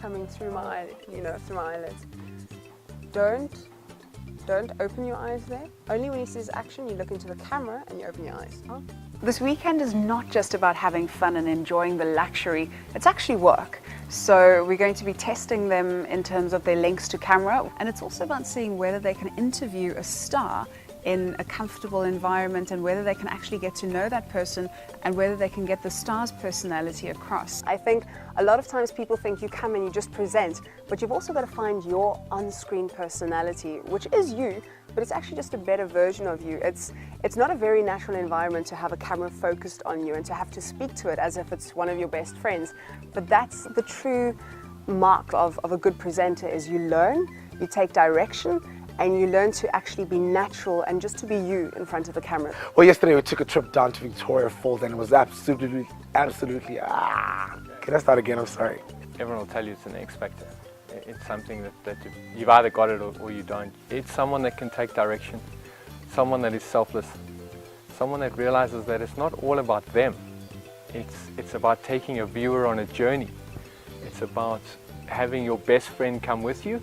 coming through my eye, through my eyelids. Don't open your eyes there. Only when he says action, you look into the camera and you open your eyes. Oh. This weekend is not just about having fun and enjoying the luxury, it's actually work. So we're going to be testing them in terms of their links to camera, and it's also about seeing whether they can interview a star in a comfortable environment and whether they can actually get to know that person and whether they can get the star's personality across. I think a lot of times people think you come and you just present, but you've also got to find your on-screen personality, which is you, but it's actually just a better version of you. It's not a very natural environment to have a camera focused on you and to have to speak to it as if it's one of your best friends. But that's the true mark of a good presenter, is you learn, you take direction, and you learn to actually be natural and just to be you in front of the camera. Well, yesterday we took a trip down to Victoria Falls and it was absolutely, can I start again? I'm sorry. Everyone will tell you it's an X factor. It's something that you've either got it or you don't. It's someone that can take direction, someone that is selfless, someone that realizes that it's not all about them. It's about taking a viewer on a journey. It's about having your best friend come with you,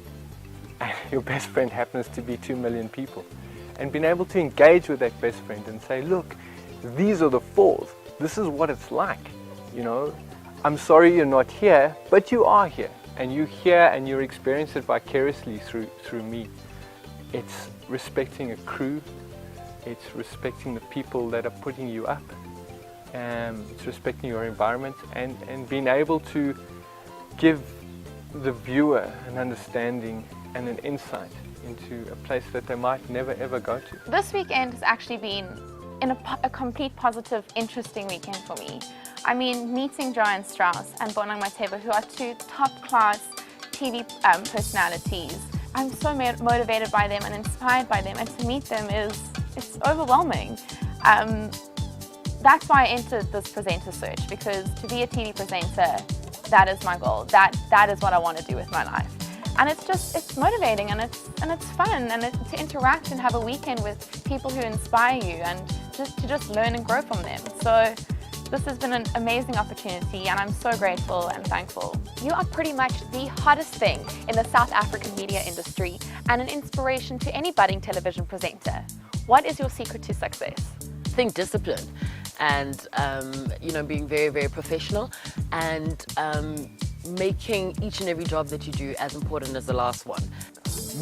and your best friend happens to be 2 million people. And being able to engage with that best friend and say, look, these are the falls. This is what it's like. I'm sorry you're not here, but you are here. And you're here and you're experiencing it vicariously through me. It's respecting a crew. It's respecting the people that are putting you up. It's respecting your environment and being able to give the viewer an understanding and an insight into a place that they might never ever go to. This weekend has actually been a complete positive, interesting weekend for me. I mean, meeting JoAnn Strauss and Bonang Mateba, who are two top-class TV personalities. I'm so motivated by them and inspired by them, and to meet them it's overwhelming. That's why I entered this presenter search, because to be a TV presenter, that is my goal. That is what I want to do with my life. And it's motivating and it's fun, and to interact and have a weekend with people who inspire you and just learn and grow from them. So this has been an amazing opportunity, and I'm so grateful and thankful. You are pretty much the hottest thing in the South African media industry and an inspiration to any budding television presenter. What is your secret to success? I think discipline and being very, very professional and making each and every job that you do as important as the last one.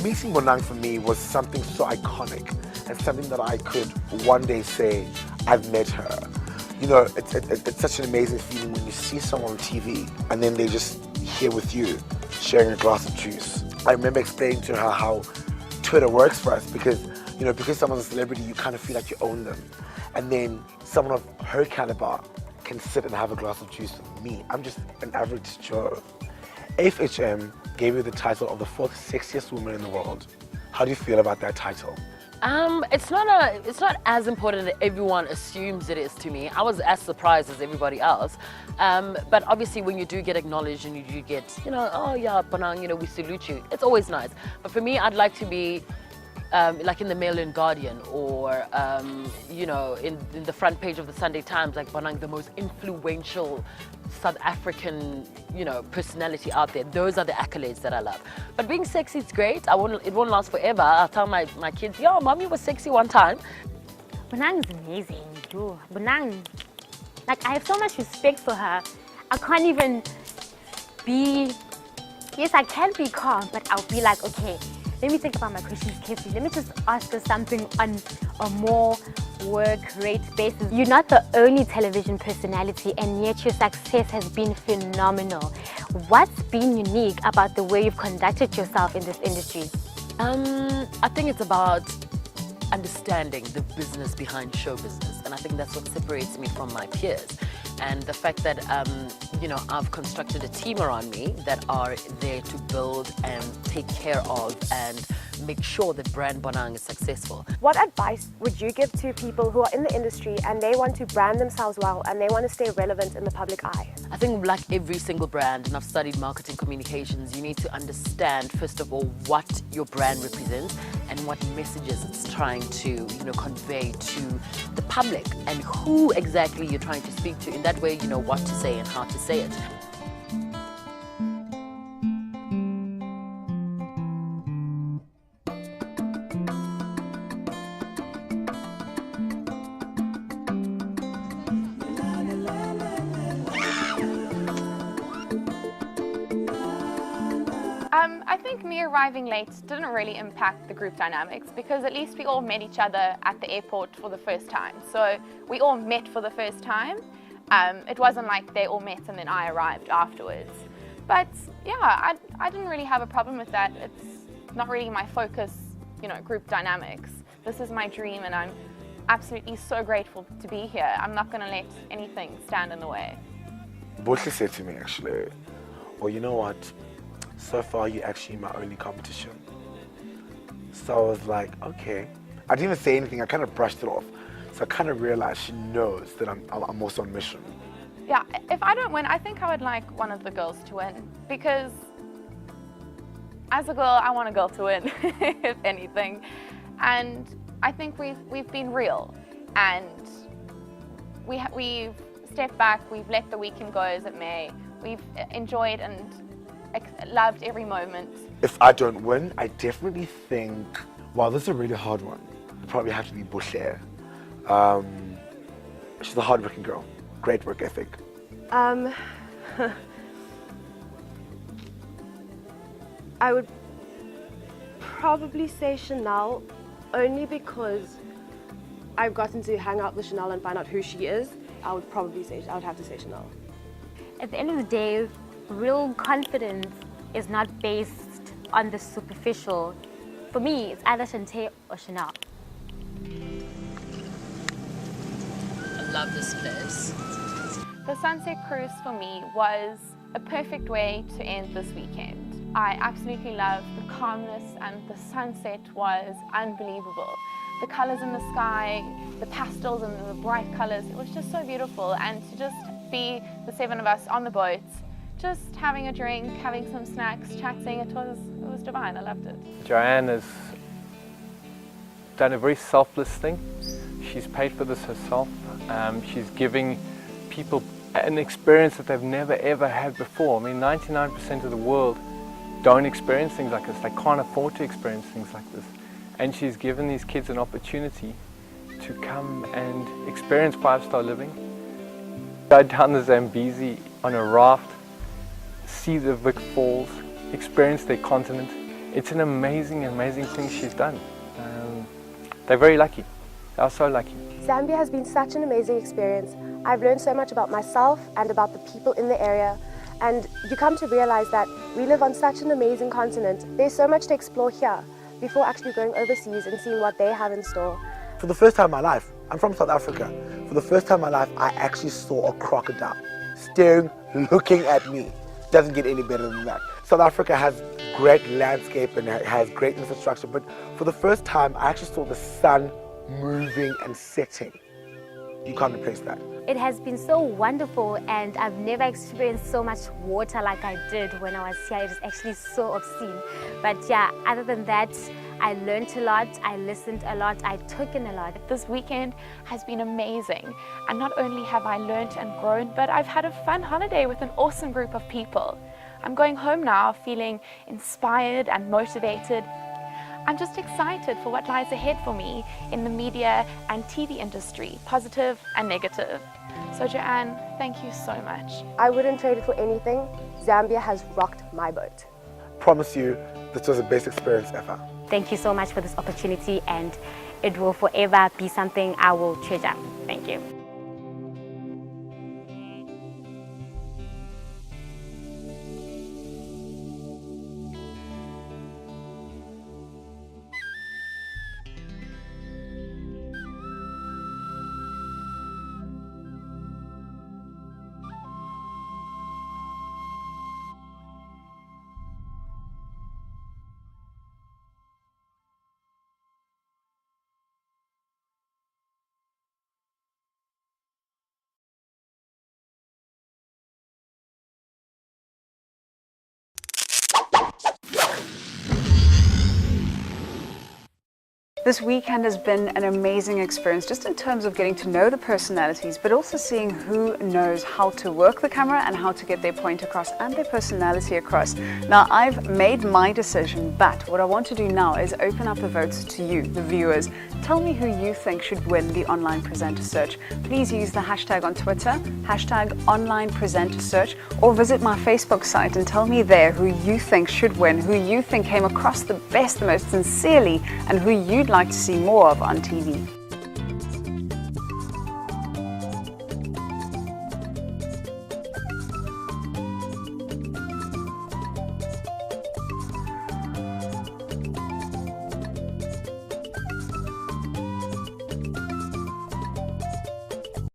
Meeting Bonang for me was something so iconic and something that I could one day say, I've met her. It's such an amazing feeling when you see someone on TV and then they're just here with you, sharing a glass of juice. I remember explaining to her how Twitter works for us because someone's a celebrity, you kind of feel like you own them. And then someone of her caliber can sit and have a glass of juice with me. I'm just an average Joe. FHM gave you the title of the 4th sexiest woman in the world. How do you feel about that title? It's not as important as everyone assumes it is to me. I was as surprised as everybody else. But obviously when you do get acknowledged and you do get, oh yeah, Bonang, we salute you. It's always nice. But for me, I'd like to be like in the Mail and Guardian or, in the front page of the Sunday Times, like Bonang, the most influential South African, personality out there. Those are the accolades that I love. But being sexy is great. It won't last forever. I'll tell my kids, yo, mommy was sexy one time. Bonang is amazing. Bonang, I have so much respect for her. I can't even be, yes, I can be calm, but I'll be like, okay, let me think about my questions carefully. Let me just ask her something on a more work rate basis. You're not the only television personality, and yet your success has been phenomenal. What's been unique about the way you've conducted yourself in this industry? I think it's about understanding the business behind show business, and I think that's what separates me from my peers. And the fact that I've constructed a team around me that are there to build and take care of and make sure that brand Bonang is successful. What advice would you give to people who are in the industry and they want to brand themselves well and they want to stay relevant in the public eye? I think like every single brand, and I've studied marketing communications, you need to understand first of all what your brand represents and what messages it's trying to convey to the public and who exactly you're trying to speak to. In that way, you know what to say and how to say it. I think me arriving late didn't really impact the group dynamics because at least we all met each other at the airport for the first time. So we all met for the first time. It wasn't like they all met and then I arrived afterwards. But yeah, I didn't really have a problem with that. It's not really my focus, group dynamics. This is my dream and I'm absolutely so grateful to be here. I'm not going to let anything stand in the way. Bosley said to me actually, well, you know what? So far, you're actually my only competition. So I was like, okay. I didn't even say anything. I kind of brushed it off. So I kind of realized she knows that I'm also on mission. Yeah, if I don't win, I think I would like one of the girls to win because as a girl, I want a girl to win, if anything. And I think we've been real and we've stepped back. We've let the weekend go as it may. We've enjoyed and loved every moment. If I don't win, I definitely think, wow, this is a really hard one. It'd probably have to be Boucher. She's a hard-working girl, great work ethic. I would probably say Chanel, only because I've gotten to hang out with Chanel and find out who she is. I would have to say Chanel. At the end of the day, real confidence is not based on the superficial. For me, it's either Shantae or Chanel. I love this place. The sunset cruise for me was a perfect way to end this weekend. I absolutely loved the calmness and the sunset was unbelievable. The colors in the sky, the pastels and the bright colors, it was just so beautiful. And to just be the 7 of us on the boat, just having a drink, having some snacks, chatting, it was divine. I loved it. JoAnn has done a very selfless thing. She's paid for this herself. She's giving people an experience that they've never ever had before. I mean, 99% of the world don't experience things like this. They can't afford to experience things like this. And she's given these kids an opportunity to come and experience 5-star living. Go down the Zambezi on a raft, see the Vic Falls, experience their continent. It's an amazing, amazing thing she's done. They're very lucky. They are so lucky. Zambia has been such an amazing experience. I've learned so much about myself and about the people in the area. And you come to realize that we live on such an amazing continent. There's so much to explore here before actually going overseas and seeing what they have in store. For the first time in my life, I'm from South Africa. For the first time in my life, I actually saw a crocodile staring, looking at me. Doesn't get any better than that. South Africa has great landscape and has great infrastructure, but for the first time, I actually saw the sun moving and setting. You can't replace that. It has been so wonderful and I've never experienced so much water like I did when I was here. It is actually so obscene. But yeah, other than that, I learned a lot, I listened a lot, I took in a lot. This weekend has been amazing. And not only have I learned and grown, but I've had a fun holiday with an awesome group of people. I'm going home now feeling inspired and motivated. I'm just excited for what lies ahead for me in the media and TV industry, positive and negative. So JoAnn, thank you so much. I wouldn't trade it for anything. Zambia has rocked my boat. Promise you, this was the best experience ever. Thank you so much for this opportunity and it will forever be something I will treasure. Thank you. This weekend has been an amazing experience, just in terms of getting to know the personalities, but also seeing who knows how to work the camera and how to get their point across and their personality across. Now, I've made my decision, but what I want to do now is open up the votes to you, the viewers. Tell me who you think should win the online presenter search. Please use the hashtag on Twitter, hashtag online presenter search, or visit my Facebook site and tell me there who you think should win, who you think came across the best, the most sincerely, and who you'd like to see more of on TV.